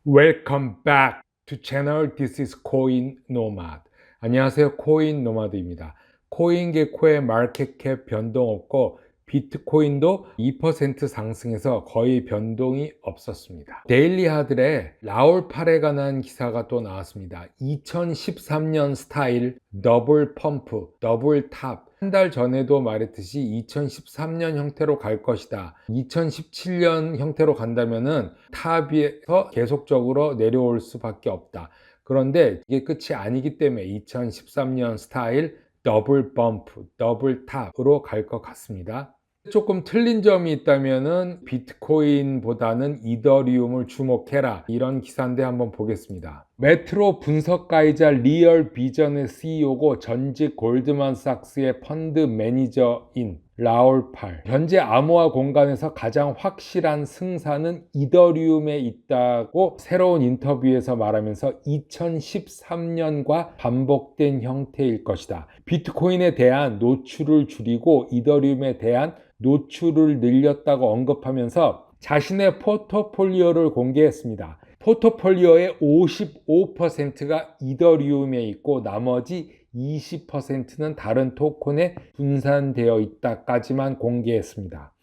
Welcome back to channel. This is Coin Nomad. 안녕하세요. 코인 노마드입니다. 코인게코의 마켓캡 변동 없고 비트코인도 2% 상승해서 거의 변동이 없었습니다. 데일리 하들에 라울 팔에 관한 기사가 또 나왔습니다. 2013년 스타일 더블 펌프, 더블 탑. 한 달 전에도 말했듯이 2013년 형태로 갈 것이다. 2017년 형태로 간다면은 탑에서 계속적으로 내려올 수밖에 없다. 그런데 이게 끝이 아니기 때문에 2013년 스타일 더블 범프, 더블 탑으로 갈 것 같습니다. 조금 틀린 점이 있다면은 비트코인보다는 이더리움을 주목해라, 이런 기사인데 한번 보겠습니다. 메트로 분석가이자 리얼 비전의 CEO고 전직 골드만삭스의 펀드 매니저인 라울 팔. 현재 암호화 공간에서 가장 확실한 승산은 이더리움에 있다고 새로운 인터뷰에서 말하면서 2013년과 반복된 형태일 것이다. 비트코인에 대한 노출을 줄이고 이더리움에 대한 노출을 늘렸다고 언급하면서 자신의 포트폴리오를 공개했습니다. 포트폴리오의 55%가 이더리움에 있고 나머지 20%는 다른 토큰에 분산되어 있다까지만 공개했습니다.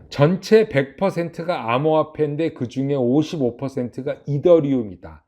전체 100%가 암호화폐인데 그 중에 55%가 이더리움이다.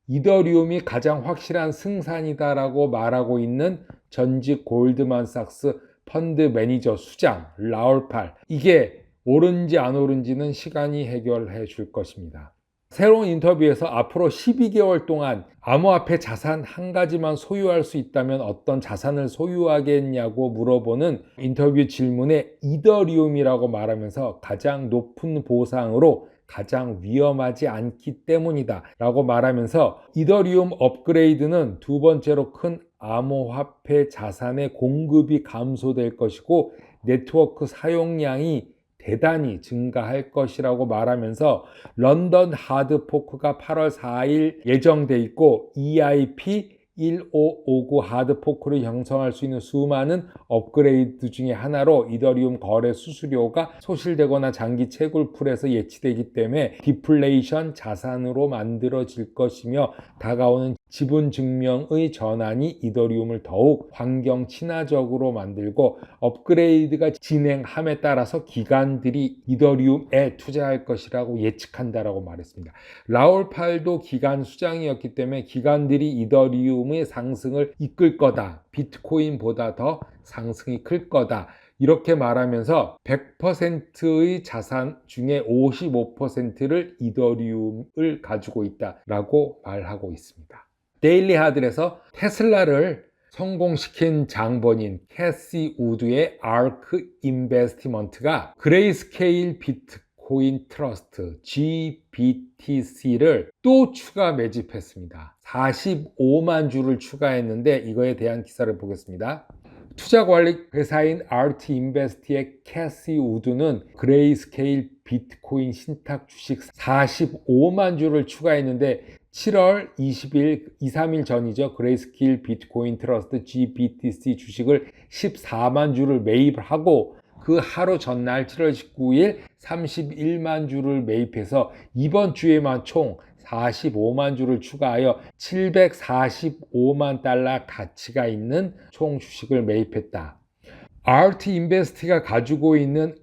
이더리움이 가장 확실한 승산이다라고 말하고 있는 전직 골드만삭스 펀드 매니저 수장 라울 팔. 이게 옳은지 안 옳은지는 시간이 해결해 줄 것입니다. 새로운 인터뷰에서 앞으로 12개월 동안 암호화폐 자산 한 가지만 소유할 수 있다면 어떤 자산을 소유하겠냐고 물어보는 인터뷰 질문에 이더리움이라고 말하면서 가장 높은 보상으로 가장 위험하지 않기 때문이다 라고 말하면서 이더리움 업그레이드는 두 번째로 큰 암호화폐 자산의 공급이 감소될 것이고 네트워크 사용량이 대단히 증가할 것이라고 말하면서 런던 하드포크가 8월 4일 예정돼 있고 EIP 1559 하드포크를 형성할 수 있는 수많은 업그레이드 중에 하나로 이더리움 거래 수수료가 소실되거나 장기 채굴풀에서 예치되기 때문에 디플레이션 자산으로 만들어질 것이며 다가오는 지분 증명의 전환이 이더리움을 더욱 환경 친화적으로 만들고 업그레이드가 진행함에 따라서 기관들이 이더리움에 투자할 것이라고 예측한다라고 말했습니다. 라울 팔도 기관 수장이었기 때문에 기관들이 이더리움의 상승을 이끌 거다. 비트코인보다 더 상승이 클 거다. 이렇게 말하면서 100%의 자산 중에 55%를 이더리움을 가지고 있다라고 말하고 있습니다. 데일리 하들에서 테슬라를 성공시킨 장본인 캐시 우드의 아크 인베스트먼트가 그레이스케일 비트코인 트러스트 GBTC를 또 추가 매집했습니다. 45만 주를 추가했는데 이거에 대한 기사를 보겠습니다. 투자관리 회사인 RT 인베스트의 캐시 우드는 그레이스케일 비트코인 신탁 주식 45만 주를 추가했는데 7월 20일, 2, 3일 전이죠. 그레이스케일 비트코인 트러스트 GBTC 주식을 14만 주를 매입하고 그 하루 전날 7월 19일 31만 주를 매입해서 이번 주에만 총 45만 주를 추가하여 745만 달러 가치가 있는 총 주식을 매입했다. RT 인베스트가 가지고 있는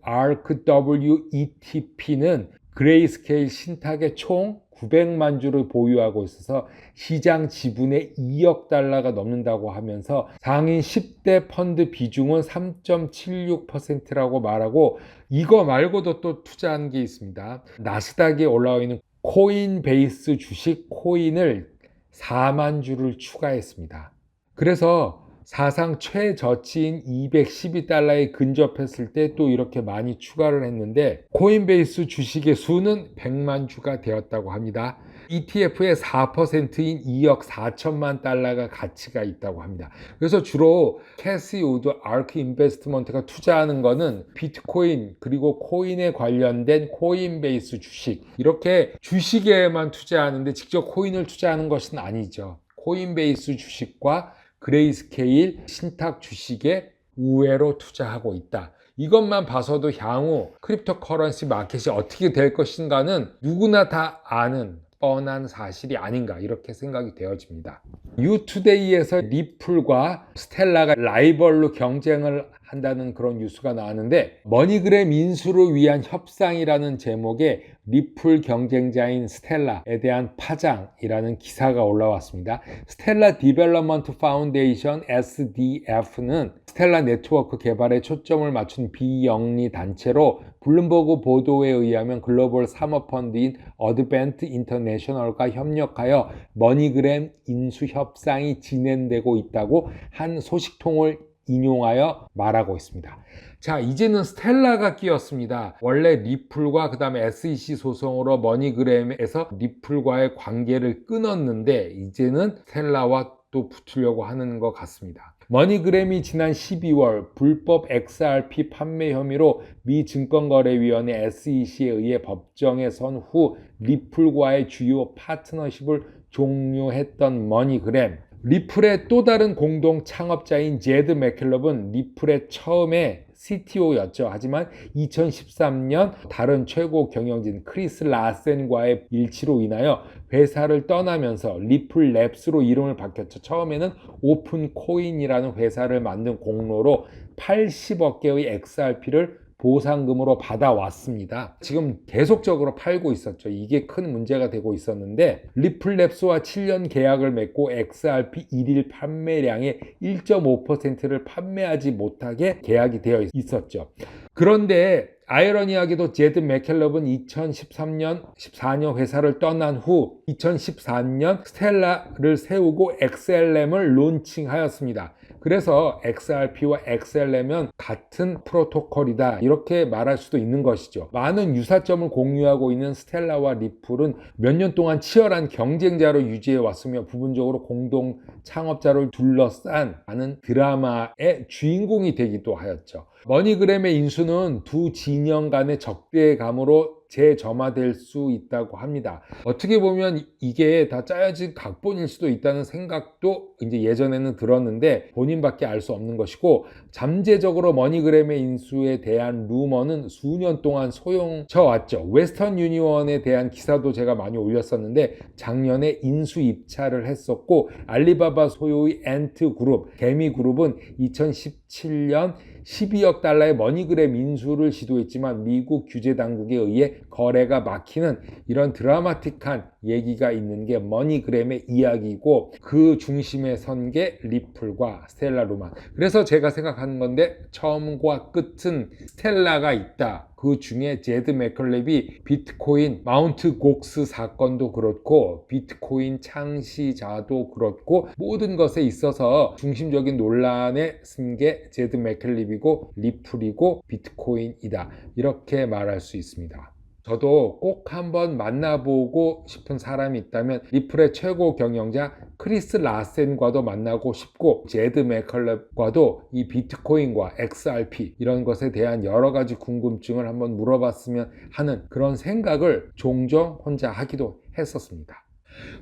ARKWETP는 그레이스케일 신탁의 총 900만 주를 보유하고 있어서 시장 지분의 2억 달러가 넘는다고 하면서 상위 10대 펀드 비중은 3.76%라고 말하고 이거 말고도 또 투자한 게 있습니다. 나스닥에 올라와 있는 코인베이스 주식 코인을 4만 주를 추가했습니다. 그래서 사상 최저치인 212달러에 근접했을 때 또 이렇게 많이 추가를 했는데 코인베이스 주식의 수는 100만 주가 되었다고 합니다. ETF의 4%인 2억 4천만 달러가 가치가 있다고 합니다. 그래서 주로 캐시 우드 아크 인베스트먼트가 투자하는 거는 비트코인 그리고 코인에 관련된 코인베이스 주식, 이렇게 주식에만 투자하는데 직접 코인을 투자하는 것은 아니죠. 코인베이스 주식과 그레이스케일 신탁 주식에 우회로 투자하고 있다. 이것만 봐서도 향후 크립토커런시 마켓이 어떻게 될 것인가는 누구나 다 아는 뻔한 사실이 아닌가 이렇게 생각이 되어집니다. 뉴투데이에서 리플과 스텔라가 라이벌로 경쟁을 한다는 그런 뉴스가 나왔는데 머니그램 인수를 위한 협상이라는 제목의 리플 경쟁자인 스텔라에 대한 파장이라는 기사가 올라왔습니다. 스텔라 디벨롭먼트 파운데이션 SDF는 스텔라 네트워크 개발에 초점을 맞춘 비영리 단체로 블룸버그 보도에 의하면 글로벌 사모펀드인 어드벤트 인터내셔널과 협력하여 머니그램 인수 협상이 진행되고 있다고 한 소식통을 인용하여 말하고 있습니다. 자, 이제는 스텔라가 끼었습니다. 원래 리플과 그 다음에 SEC 소송으로 머니그램에서 리플과의 관계를 끊었는데 이제는 스텔라와 또 붙으려고 하는 것 같습니다. 머니그램이 지난 12월 불법 XRP 판매 혐의로 미 증권거래위원회 SEC에 의해 법정에 선 후 리플과의 주요 파트너십을 종료했던 머니그램. 리플의 또 다른 공동 창업자인 제드 맥켈럽은 리플의 처음에 CTO였죠. 하지만 2013년 다른 최고 경영진 크리스 라센과의 일치로 인하여 회사를 떠나면서 리플 랩스로 이름을 바뀌었죠. 처음에는 오픈코인이라는 회사를 만든 공로로 80억 개의 XRP를 보상금으로 받아왔습니다. 지금 계속적으로 팔고 있었죠. 이게 큰 문제가 되고 있었는데 리플랩스와 7년 계약을 맺고 XRP 1일 판매량의 1.5%를 판매하지 못하게 계약이 되어 있었죠. 그런데 아이러니하게도 제드 맥켈럽은 2013년, 14년 회사를 떠난 후 2014년 스텔라를 세우고 XLM을 론칭하였습니다. 그래서 XRP와 XLM은 같은 프로토콜이다 이렇게 말할 수도 있는 것이죠. 많은 유사점을 공유하고 있는 스텔라와 리플은 몇 년 동안 치열한 경쟁자로 유지해 왔으며 부분적으로 공동 창업자를 둘러싼 많은 드라마의 주인공이 되기도 하였죠. 머니그램의 인수는 두 진영 간의 적대감으로 재점화될 수 있다고 합니다. 어떻게 보면 이게 다 짜여진 각본일 수도 있다는 생각도 이제 예전에는 들었는데 본인밖에 알 수 없는 것이고 잠재적으로 머니그램의 인수에 대한 루머는 수년 동안 소용쳐 왔죠. 웨스턴 유니언에 대한 기사도 제가 많이 올렸었는데 작년에 인수 입찰을 했었고 알리바바 소유의 엔트 그룹, 개미 그룹은 2017년 12억 달러의 머니그램 인수를 시도했지만 미국 규제 당국에 의해 거래가 막히는 이런 드라마틱한 얘기가 있는 게 머니그램의 이야기고 그 중심에 선 게 리플과 스텔라 루만. 그래서 제가 생각하는 건데 처음과 끝은 스텔라가 있다. 그 중에 제드 맥켈럽이 비트코인 마운트 곡스 사건도 그렇고 비트코인 창시자도 그렇고 모든 것에 있어서 중심적인 논란에 쓴 게 제드 맥켈럽이고 리플이고 비트코인이다. 이렇게 말할 수 있습니다. 저도 꼭 한번 만나보고 싶은 사람이 있다면 리플의 최고 경영자 크리스 라센과도 만나고 싶고 제드 맥켈럽과도 이 비트코인과 XRP 이런 것에 대한 여러 가지 궁금증을 한번 물어봤으면 하는 그런 생각을 종종 혼자 하기도 했었습니다.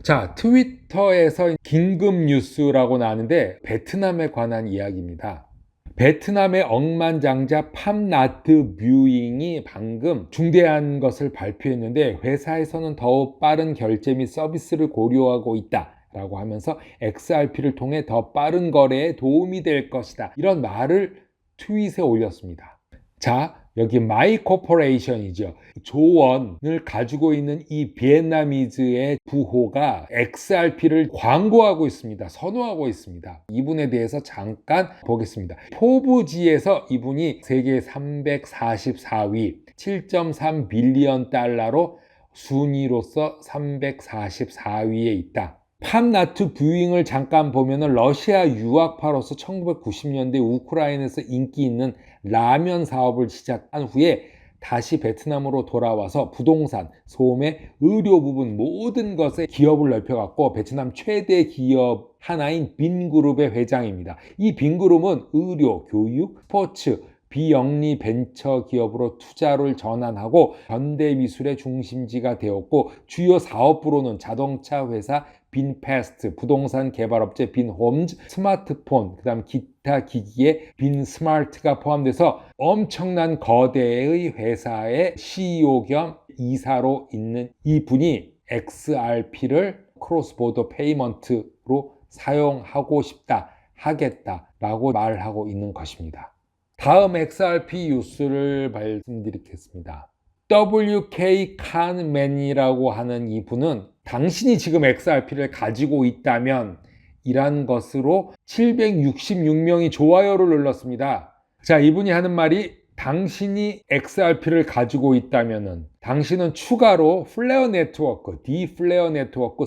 자, 트위터에서 긴급 뉴스라고 나왔는데 베트남에 관한 이야기입니다. 베트남의 억만장자 팜나트 뷰잉이 방금 중대한 것을 발표했는데 회사에서는 더욱 빠른 결제 및 서비스를 고려하고 있다 라고 하면서 XRP를 통해 더 빠른 거래에 도움이 될 것이다 이런 말을 트윗에 올렸습니다. 자, 여기 마이 코퍼레이션이죠. 조원을 가지고 있는 이 비엔나미즈의 부호가 XRP를 광고하고 있습니다. 선호하고 있습니다. 이분에 대해서 잠깐 보겠습니다. 포브지에서 이분이 세계 344위, 7.3 빌리언 달러로 순위로서 344위에 있다. 팜나트 뷰잉을 잠깐 보면은 러시아 유학파로서 1990년대 우크라이나에서 인기 있는 라면 사업을 시작한 후에 다시 베트남으로 돌아와서 부동산, 소매, 의료 부분 모든 것에 기업을 넓혀갔고 베트남 최대 기업 하나인 빈그룹의 회장입니다. 이 빈그룹은 의료, 교육, 스포츠, 비영리 벤처 기업으로 투자를 전환하고 현대미술의 중심지가 되었고 주요 사업부로는 자동차 회사 빈패스트, 부동산 개발업체 빈홈즈, 스마트폰, 그 다음 기타 기기의 빈스마트가 포함돼서 엄청난 거대의 회사의 CEO 겸 이사로 있는 이분이 XRP를 크로스 보더 페이먼트로 사용하고 싶다, 하겠다라고 말하고 있는 것입니다. 다음 XRP 뉴스를 말씀드리겠습니다. WK 칸맨이라고 하는 이분은 당신이 지금 XRP를 가지고 있다면 이란 것으로 766명이 좋아요를 눌렀습니다. 자, 이분이 하는 말이 당신이 XRP를 가지고 있다면은 당신은 추가로 플레어 네트워크, 디플레어 네트워크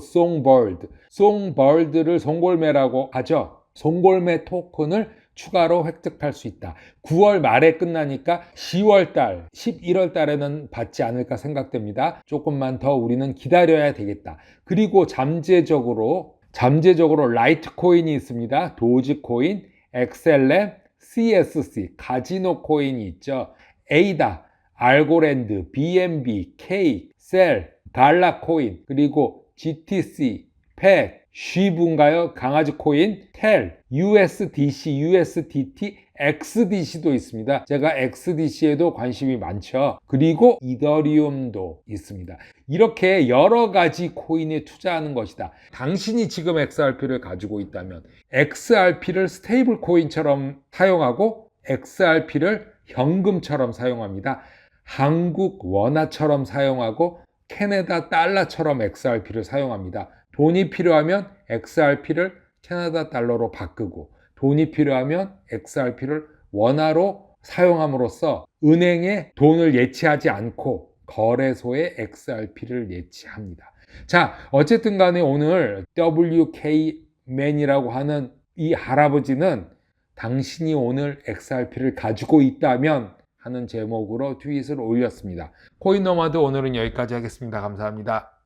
송벌드를 송골매라고 하죠. 송골매 토큰을 추가로 획득할 수 있다. 9월 말에 끝나니까 10월 달, 11월 달에는 받지 않을까 생각됩니다. 조금만 더 우리는 기다려야 되겠다. 그리고 잠재적으로 라이트코인이 있습니다. 도지코인, XLM, CSC, 가지노 코인이 있죠. 에이다, 알고랜드, BNB, K, 셀, 갈라코인, 그리고 GTC, 팩, 쉬분가요? 강아지 코인, 텔, USDC, USDT, XDC도 있습니다. 제가 XDC에도 관심이 많죠. 그리고 이더리움도 있습니다. 이렇게 여러 가지 코인에 투자하는 것이다. 당신이 지금 XRP를 가지고 있다면 XRP를 스테이블 코인처럼 사용하고 XRP를 현금처럼 사용합니다. 한국 원화처럼 사용하고 캐나다 달러처럼 XRP를 사용합니다. 돈이 필요하면 XRP를 캐나다 달러로 바꾸고 돈이 필요하면 XRP를 원화로 사용함으로써 은행에 돈을 예치하지 않고 거래소에 XRP를 예치합니다. 자, 어쨌든 간에 오늘 WK맨이라고 하는 이 할아버지는 당신이 오늘 XRP를 가지고 있다면 하는 제목으로 트윗을 올렸습니다. 코인노마드 오늘은 여기까지 하겠습니다. 감사합니다.